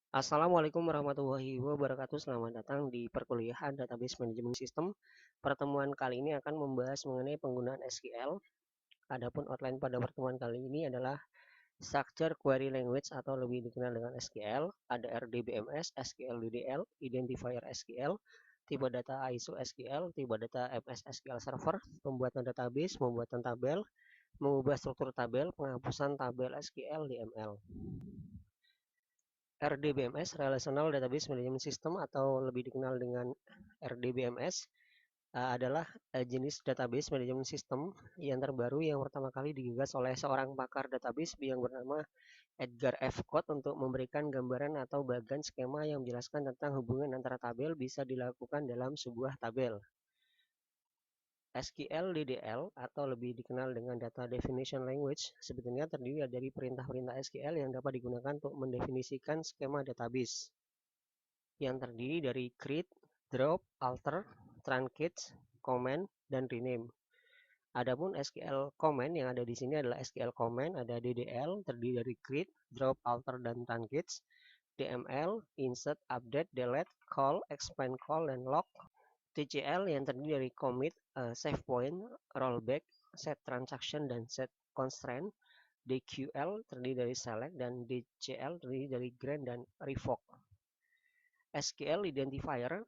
Assalamualaikum warahmatullahi wabarakatuh. Selamat datang di perkuliahan Database Management System. Pertemuan kali ini akan membahas mengenai penggunaan SQL. Adapun outline pada pertemuan kali ini adalah Structure Query Language atau lebih dikenal dengan SQL. Ada RDBMS, SQL DDL, Identifier SQL, tipe data ISO SQL, tipe data MS SQL Server, pembuatan database, pembuatan tabel, mengubah struktur tabel, penghapusan tabel SQL di ML. RDBMS Relational Database Management System atau lebih dikenal dengan RDBMS adalah jenis database management system yang terbaru yang pertama kali digagas oleh seorang pakar database yang bernama Edgar F. Codd untuk memberikan gambaran atau bagan skema yang menjelaskan tentang hubungan antara tabel bisa dilakukan dalam sebuah tabel. SQL DDL atau lebih dikenal dengan Data Definition Language sebetulnya terdiri dari perintah-perintah SQL yang dapat digunakan untuk mendefinisikan skema database yang terdiri dari create, drop, alter, truncate, comment, dan rename. Adapun SQL command yang ada di sini adalah SQL command, ada DDL terdiri dari create, drop, alter, dan truncate, DML, insert, update, delete, call, expand call, dan log, TCL yang terdiri dari commit, save point, rollback, set transaction, dan set constraint, DQL terdiri dari select, dan DCL terdiri dari grant dan revoke. SQL identifier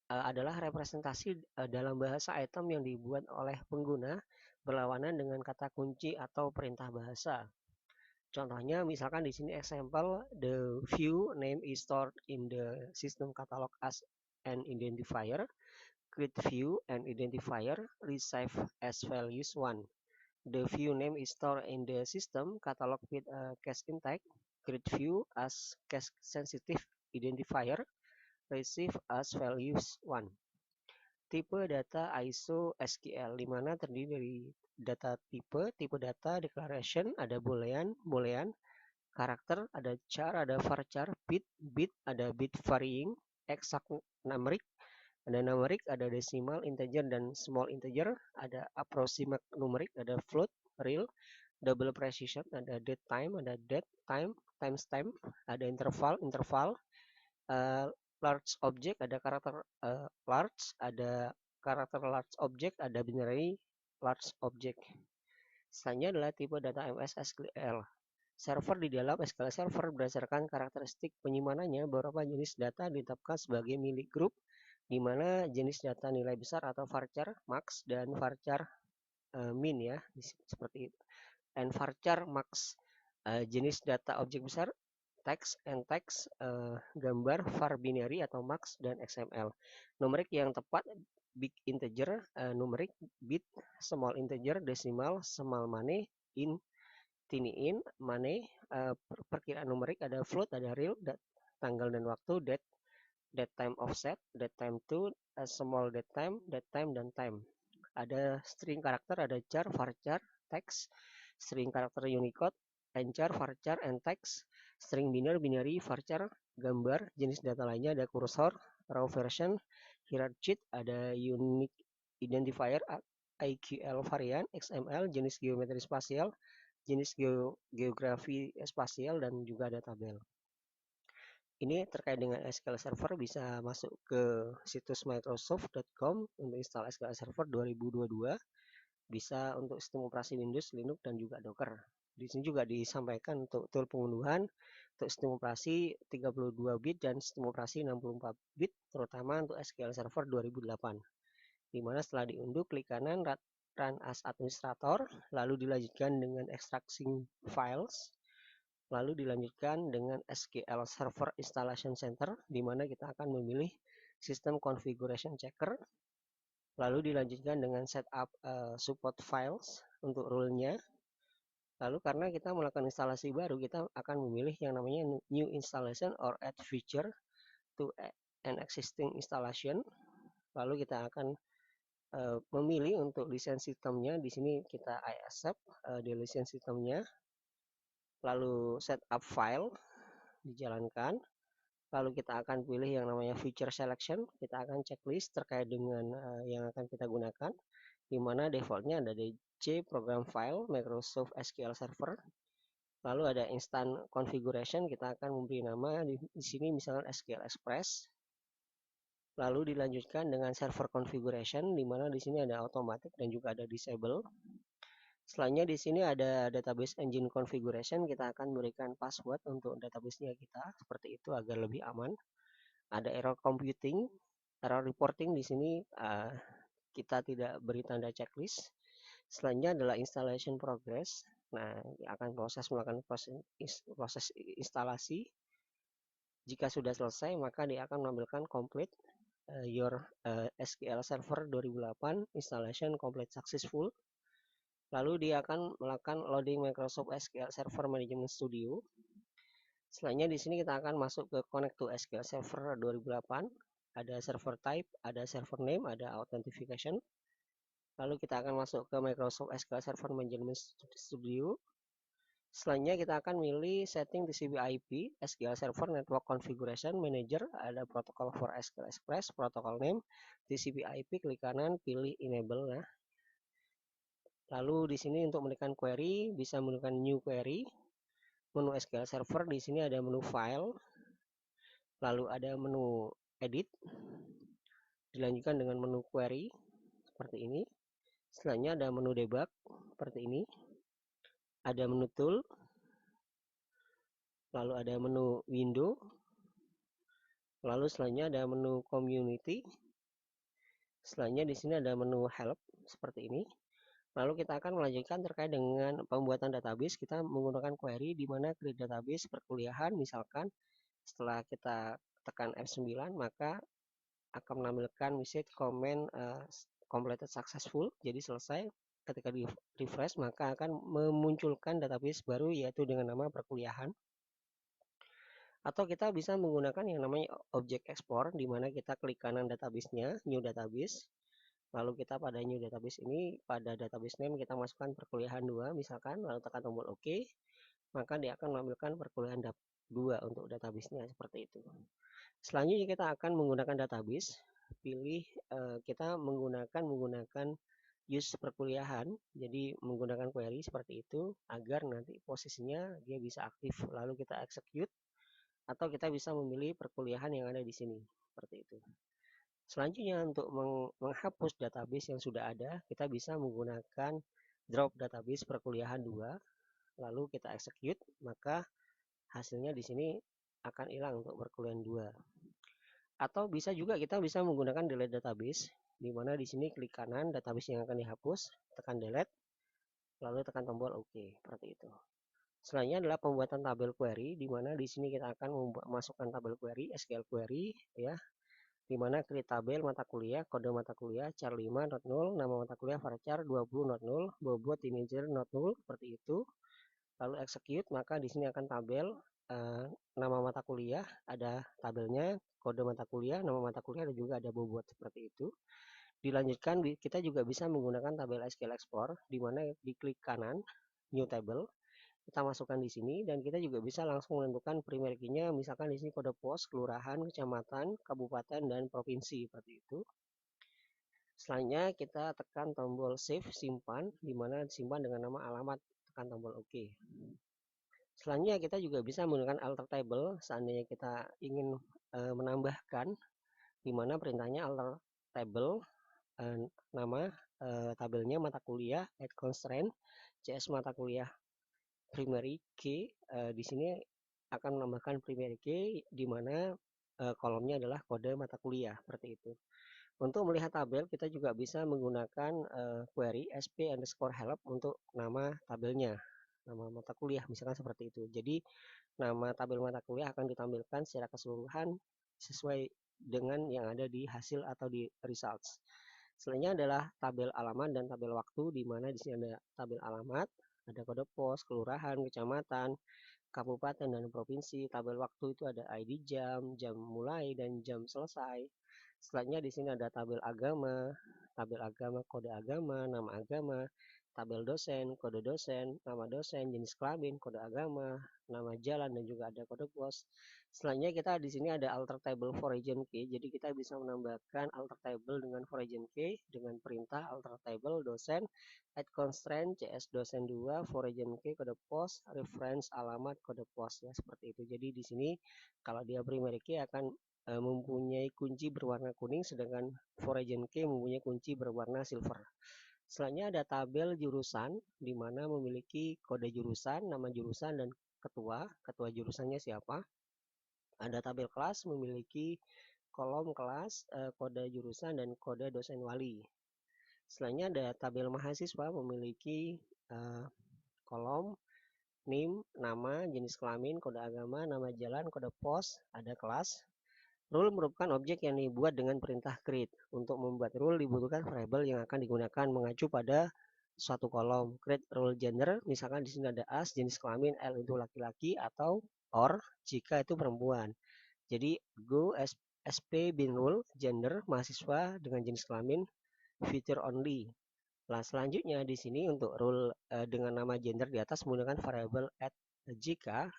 adalah representasi dalam bahasa item yang dibuat oleh pengguna berlawanan dengan kata kunci atau perintah bahasa. Contohnya misalkan di sini example the view name is stored in the system catalog as an identifier, create view and identifier receive as values 1. The view name is stored in the system catalog with a cache intact, create view as cache sensitive identifier receive as values 1. Tipe data ISO SQL di mana terdiri dari data tipe data, declaration, ada boolean, karakter, ada char, ada varchar, bit, ada bit varying, exact numeric, ada numeric, ada decimal, integer, dan small integer, ada approximate numeric, ada float, real, double precision, ada date time, ada date time, timestamp, ada interval, uh, large object, ada karakter large, ada karakter large object, ada binary large object. Selanjutnya adalah tipe data MS SQL. Server di dalam SQL Server berdasarkan karakteristik penyimpanannya beberapa jenis data ditetapkan sebagai milik grup, di mana jenis data nilai besar atau varchar max dan varchar min ya, seperti itu. And varchar max jenis data objek besar text and text, gambar, var binary atau max, dan XML. Numerik yang tepat big integer, numerik, bit, small integer, decimal, small money, tiny in, money, perkiraan numerik, ada float, ada real, tanggal dan waktu, date time offset, date time to, small date time, dan time. Ada string karakter, ada char, varchar, text, string karakter Unicode, enchar, varchar, and text, string binary, varchar, gambar, jenis data lainnya ada kursor, raw version, hierarchy, ada unique identifier, IQL varian, XML, jenis geometri spasial, jenis geografi spasial, dan juga ada tabel. Ini terkait dengan SQL Server bisa masuk ke situs microsoft.com untuk install SQL Server 2022. Bisa untuk sistem operasi Windows, Linux, dan juga Docker. Di sini juga disampaikan untuk tool pengunduhan untuk sistem operasi 32 bit dan sistem operasi 64 bit, terutama untuk SQL Server 2008. Di mana setelah diunduh, klik kanan Run as Administrator, lalu dilanjutkan dengan Extracting Files, lalu dilanjutkan dengan SQL Server Installation Center, di mana kita akan memilih sistem configuration checker, lalu dilanjutkan dengan setup support files untuk rule-nya. Lalu karena kita melakukan instalasi baru, kita akan memilih yang namanya new installation or add feature to an existing installation. Lalu kita akan memilih untuk lisensi sistemnya. Di sini kita I accept di lisensi sistemnya. Lalu setup file dijalankan. Lalu kita akan pilih yang namanya feature selection. Kita akan checklist terkait dengan yang akan kita gunakan, di mana defaultnya ada DC program file Microsoft SQL Server. Lalu ada instant configuration, kita akan memberi nama di sini misalkan SQL Express. Lalu dilanjutkan dengan server configuration, di mana di sini ada automatic dan juga ada disable. Selanjutnya di sini ada database engine configuration, kita akan berikan password untuk database-nya kita seperti itu agar lebih aman. Ada error computing, error reporting di sini kita tidak beri tanda checklist. Selanjutnya adalah installation progress. Nah, akan melakukan proses instalasi. Jika sudah selesai, maka dia akan menampilkan complete your SQL Server 2008 installation complete successful. Lalu dia akan melakukan loading Microsoft SQL Server Management Studio. Selanjutnya di sini kita akan masuk ke Connect to SQL Server 2008. Ada server type, ada server name, ada authentication. Lalu kita akan masuk ke Microsoft SQL Server Management Studio. Selanjutnya kita akan milih setting TCP IP, SQL Server Network Configuration Manager, ada protokol for SQL Express, protokol name, TCP IP, klik kanan, pilih enable. Nah, lalu di sini untuk menekan query bisa menggunakan new query. Menu SQL Server di sini ada menu file, lalu ada menu edit, dilanjutkan dengan menu query seperti ini. Selanjutnya ada menu debug seperti ini. Ada menu tool, lalu ada menu window, lalu selanjutnya ada menu community. Selanjutnya di sini ada menu help seperti ini. Lalu kita akan melanjutkan terkait dengan pembuatan database. Kita menggunakan query di mana create database perkuliahan. Misalkan setelah kita tekan F9 maka akan menampilkan message comment completed successful. Jadi selesai. Ketika di refresh maka akan memunculkan database baru yaitu dengan nama perkuliahan. Atau kita bisa menggunakan yang namanya object export di mana kita klik kanan database-nya, new database. Lalu kita pada new database ini, pada database name kita masukkan perkuliahan 2 misalkan, lalu tekan tombol OK, maka dia akan menampilkan perkuliahan 2 untuk database-nya seperti itu. Selanjutnya kita akan menggunakan database, pilih kita menggunakan use perkuliahan, jadi menggunakan query seperti itu agar nanti posisinya dia bisa aktif, lalu kita execute atau kita bisa memilih perkuliahan yang ada di sini seperti itu. Selanjutnya untuk menghapus database yang sudah ada, kita bisa menggunakan drop database perkuliahan 2, lalu kita execute, maka hasilnya di sini akan hilang untuk perkuliahan 2. Atau bisa juga kita bisa menggunakan delete database, di mana di sini klik kanan database yang akan dihapus, tekan delete, lalu tekan tombol OK, seperti itu. Selanjutnya adalah pembuatan tabel query, di mana di sini kita akan memasukkan tabel query, SQL query, ya, di mana create tabel mata kuliah, kode mata kuliah, char 5.0, nama mata kuliah varchar 20.0, bobot integer not null, seperti itu. Lalu execute, maka di sini akan tabel nama mata kuliah, ada tabelnya, kode mata kuliah, nama mata kuliah, dan juga ada bobot seperti itu. Dilanjutkan, kita juga bisa menggunakan tabel SQL Export, di mana diklik kanan, new table, kita masukkan di sini dan kita juga bisa langsung menentukan primary key-nya, misalkan di sini kode pos, kelurahan, kecamatan, kabupaten, dan provinsi seperti itu. Selanjutnya kita tekan tombol save, simpan, di mana disimpan dengan nama alamat, tekan tombol OK. Selanjutnya kita juga bisa menggunakan alter table seandainya kita ingin menambahkan, di mana perintahnya alter table, nama tabelnya mata kuliah, add constraint, CS mata kuliah primary key, di sini akan menambahkan primary key di mana kolomnya adalah kode mata kuliah seperti itu. Untuk melihat tabel kita juga bisa menggunakan query sp_help untuk nama tabelnya, nama mata kuliah misalkan seperti itu. Jadi nama tabel mata kuliah akan ditampilkan secara keseluruhan sesuai dengan yang ada di hasil atau di results. Selanjutnya adalah tabel alamat dan tabel waktu, di mana di sini ada tabel alamat, ada kode pos, kelurahan, kecamatan, kabupaten, dan provinsi. Tabel waktu itu ada ID jam, jam mulai, dan jam selesai. Selanjutnya di sini ada tabel agama, kode agama, nama agama, tabel dosen, kode dosen, nama dosen, jenis kelamin, kode agama, nama jalan, dan juga ada kode pos. Selanjutnya kita di sini ada alter table for region key. Jadi kita bisa menambahkan alter table dengan for region key dengan perintah alter table dosen add constraint cs dosen 2 for region key kode pos reference alamat kode pos ya seperti itu. Jadi di sini kalau dia primary key akan mempunyai kunci berwarna kuning, sedangkan for region key mempunyai kunci berwarna silver. Selanjutnya ada tabel jurusan, di mana memiliki kode jurusan, nama jurusan, dan ketua jurusannya siapa. Ada tabel kelas, memiliki kolom kelas, kode jurusan, dan kode dosen wali. Selanjutnya ada tabel mahasiswa, memiliki kolom, NIM, nama, jenis kelamin, kode agama, nama jalan, kode pos, ada kelas. Rule merupakan objek yang dibuat dengan perintah create. Untuk membuat rule dibutuhkan variabel yang akan digunakan mengacu pada suatu kolom. Create rule gender, misalkan di sini ada as, jenis kelamin, L itu laki-laki, atau or jika itu perempuan. Jadi go SP bin rule gender mahasiswa dengan jenis kelamin feature only. Nah, selanjutnya di sini untuk rule dengan nama gender di atas menggunakan variabel add jika.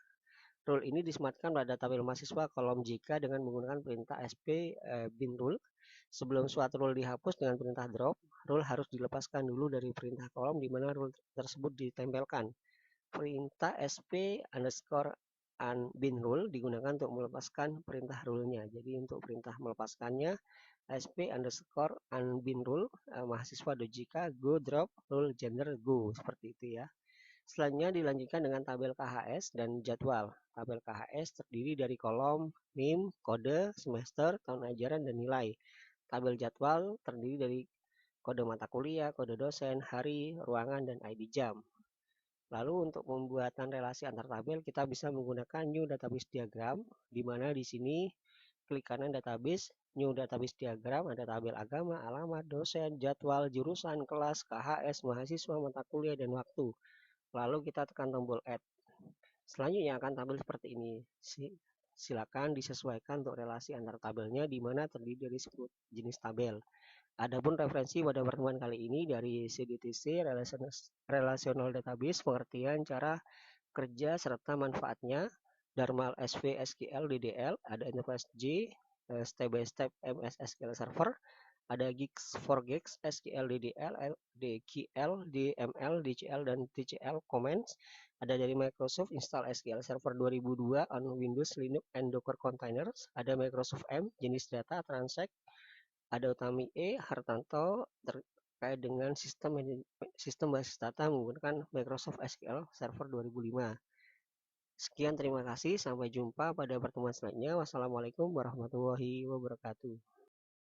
Rule ini disematkan pada tabel mahasiswa kolom jika dengan menggunakan perintah sp bin rule. Sebelum suatu rule dihapus dengan perintah drop, rule harus dilepaskan dulu dari perintah kolom di mana rule tersebut ditempelkan. Perintah sp underscore bin rule digunakan untuk melepaskan perintah rule-nya. Jadi untuk perintah melepaskannya sp underscore bin rule mahasiswa jika go drop rule gender go, seperti itu ya. Selanjutnya dilanjutkan dengan tabel KHS dan jadwal. Tabel KHS terdiri dari kolom NIM, kode, semester, tahun ajaran, dan nilai. Tabel jadwal terdiri dari kode mata kuliah, kode dosen, hari, ruangan, dan ID jam. Lalu untuk pembuatan relasi antar tabel kita bisa menggunakan new database diagram, di mana di sini klik kanan database, new database diagram, ada tabel agama, alamat, dosen, jadwal, jurusan, kelas, KHS, mahasiswa, mata kuliah, dan waktu. Lalu kita tekan tombol add. Selanjutnya akan tampil seperti ini. Silakan disesuaikan untuk relasi antar tabelnya di mana terdiri dari 10 jenis tabel. Adapun referensi pada pertemuan kali ini dari CDTC Relational Database, pengertian cara kerja serta manfaatnya, Darmal SV SQL DDL, ada Enterprise J, Step by Step MS SQL Server, ada Gigs for Gigs, SQL DDL, DQL, DML, DCL, dan TCL Commands. Ada dari Microsoft Install SQL Server 2002 on Windows, Linux, and Docker Containers. Ada Microsoft M, jenis data, transact. Ada Utami E, Hartanto, terkait dengan sistem basis data menggunakan Microsoft SQL Server 2005. Sekian, terima kasih. Sampai jumpa pada pertemuan selanjutnya. Wassalamualaikum warahmatullahi wabarakatuh.